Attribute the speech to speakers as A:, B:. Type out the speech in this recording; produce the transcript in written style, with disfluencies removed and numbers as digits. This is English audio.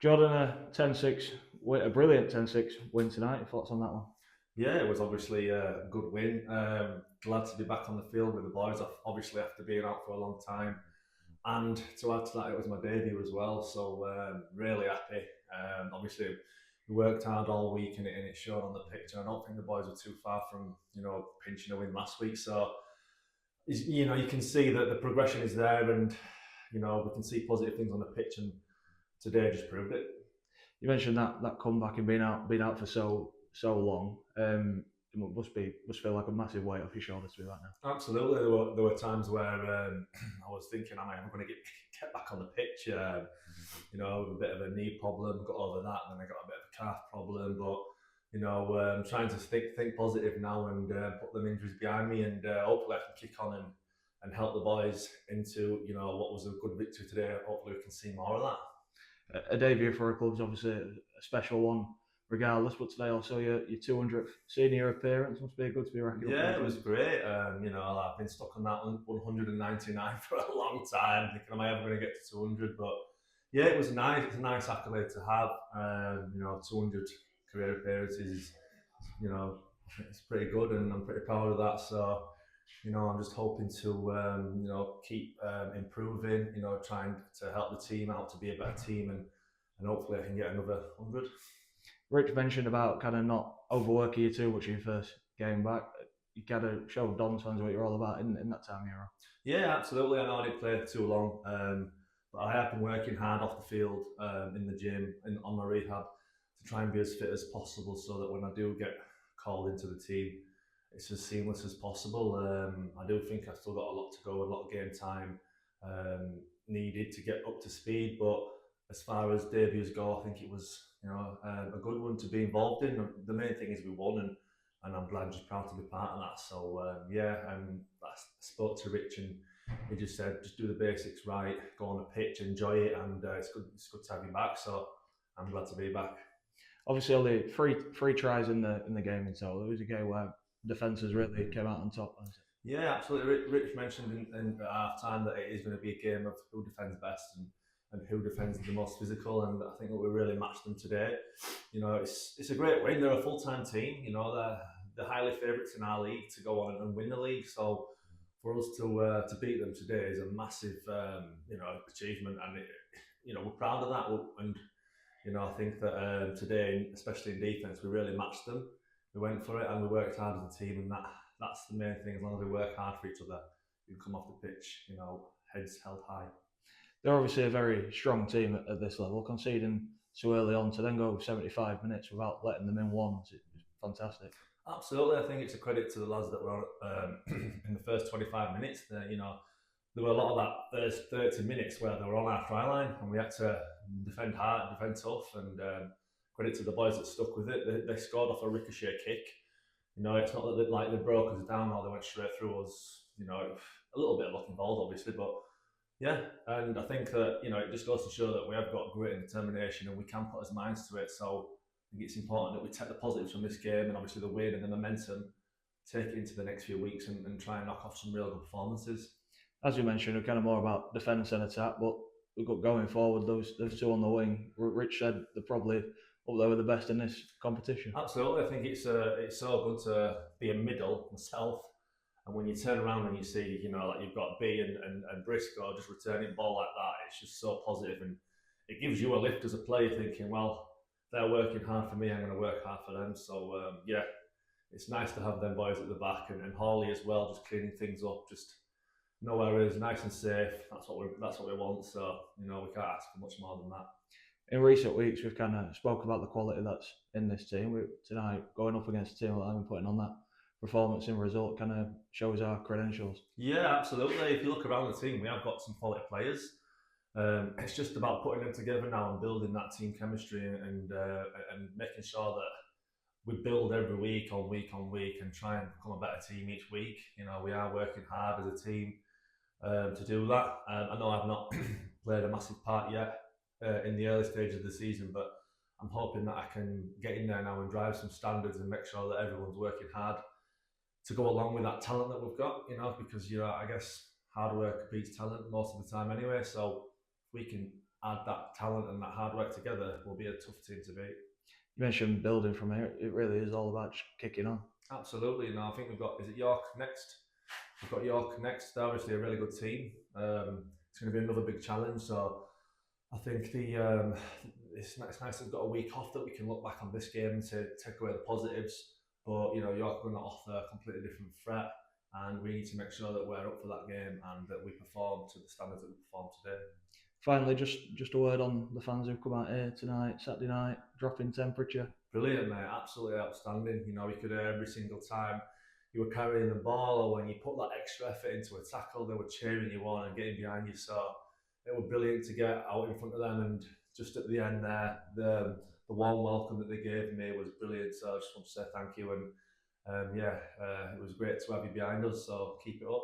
A: Jordan, a 10-6, a brilliant 10-6 win tonight. Your thoughts on that one?
B: Yeah, it was obviously a good win. Glad to be back on the field with the boys, obviously after being out for a long time. And to add to that, it was my debut as well, so really happy. Obviously, we worked hard all week and it showed on the pitch. And I don't think the boys were too far from pinching a win last week. So you can see that the progression is there, and we can see positive things on the pitch. And today just proved it.
A: You mentioned that comeback and being out for so long. It must feel like a massive weight off your shoulders to be back now.
B: Absolutely, there were times where I was thinking, am I ever going to get back on the pitch? A bit of a knee problem, got over that, and then I got a bit of a calf problem. But trying to think positive now and put them injuries behind me, and hopefully I can kick on and help the boys into what was a good victory today. Hopefully we can see more of that.
A: A debut for a club is obviously a special one, regardless. But today also your 200th senior appearance must be good to be racking up.
B: Yeah, it was great. I've been stuck on that 199 for a long time, thinking, am I ever going to get to 200? But yeah, it was nice. It's a nice accolade to have. 200 career appearances. It's pretty good, and I'm pretty proud of that. So, I'm just hoping to, keep improving. Trying to help the team out to be a better team, and hopefully I can get another 100.
A: Rich mentioned about kind of not overworking you too much in your first game back. You got to show Don fans what you're all about in that time era.
B: Yeah, absolutely. I know I didn't play too long, but I have been working hard off the field, in the gym, and on my rehab to try and be as fit as possible, so that when I do get called into the team, it's as seamless as possible. I do think I've still got a lot to go, a lot of game time needed to get up to speed. But as far as debuts go, I think it was a good one to be involved in. The main thing is we won, and I'm glad, just proud to be part of that. So I spoke to Rich, and he just said, just do the basics right, go on the pitch, enjoy it, and it's good. It's good to have you back. So I'm glad to be back.
A: Obviously, only three tries in the game in total. It was a game where defences really came out on top.
B: Yeah, absolutely. Rich mentioned in at half time that it is going to be a game of who defends best and who defends the most physical. And I think that we really matched them today. It's a great win. They're a full time team. They're highly favourites in our league to go on and win the league. So for us to beat them today is a massive achievement, and we're proud of that. And I think that today, especially in defence, we really matched them. We went for it and we worked hard as a team, and that's the main thing. As long as we work hard for each other, you come off the pitch, heads held high.
A: They're obviously a very strong team at this level. Conceding so early on to then go 75 minutes without letting them in once, it's fantastic.
B: Absolutely, I think it's a credit to the lads that were on, in the first 25 minutes. There were a lot of that first 30 minutes where they were on our try line, and we had to defend hard, defend tough, and credit to the boys that stuck with it. They scored off a ricochet kick. It's not that they broke us down or they went straight through us. A little bit of luck involved, obviously, but yeah. And I think that it just goes to show that we have got grit and determination, and we can put our minds to it. So I think it's important that we take the positives from this game, and obviously the win and the momentum, take it into the next few weeks, and try and knock off some real good performances.
A: As you mentioned, we're kind of more about defence and attack, but we've got going forward those two on the wing. Rich said they're probably up there with the best in this competition.
B: Absolutely, I think it's so good to be a middle myself, and when you turn around and you see like you've got B and Briscoe just returning ball like that, it's just so positive, and it gives you a lift as a player, thinking, well, they're working hard for me, I'm going to work hard for them. So it's nice to have them boys at the back, and Hawley as well, just cleaning things up, just no errors, nice and safe. That's what we want. So we can't ask for much more than that.
A: In recent weeks, we've kind of spoke about the quality that's in this team. Tonight, going up against a team like I'm putting on that performance and result kind of shows our credentials.
B: Yeah, absolutely. If you look around the team, we have got some quality players. It's just about putting them together now and building that team chemistry, and making sure that we build every week on week and try and become a better team each week. We are working hard as a team to do that. I know I've not played a massive part yet in the early stages of the season, but I'm hoping that I can get in there now and drive some standards and make sure that everyone's working hard to go along with that talent that we've got, because I guess hard work beats talent most of the time anyway. So if we can add that talent and that hard work together, will be a tough team to beat.
A: You mentioned building from here. It really is all about just kicking on.
B: Absolutely. Now I think we've got, is it York next? We've got York next. They're obviously a really good team. It's going to be another big challenge. So I think it's nice that we've got a week off that we can look back on this game to take away the positives. But York are going to offer a completely different threat, and we need to make sure that we're up for that game and that we perform to the standards that we performed today.
A: Finally, just a word on the fans who come out here tonight, Saturday night, drop in temperature.
B: Brilliant, mate. Absolutely outstanding. You could hear every single time you were carrying the ball or when you put that extra effort into a tackle, they were cheering you on and getting behind you. So it was brilliant to get out in front of them. And just at the end there, the warm welcome that they gave me was brilliant. So I just want to say thank you. And it was great to have you behind us. So keep it up.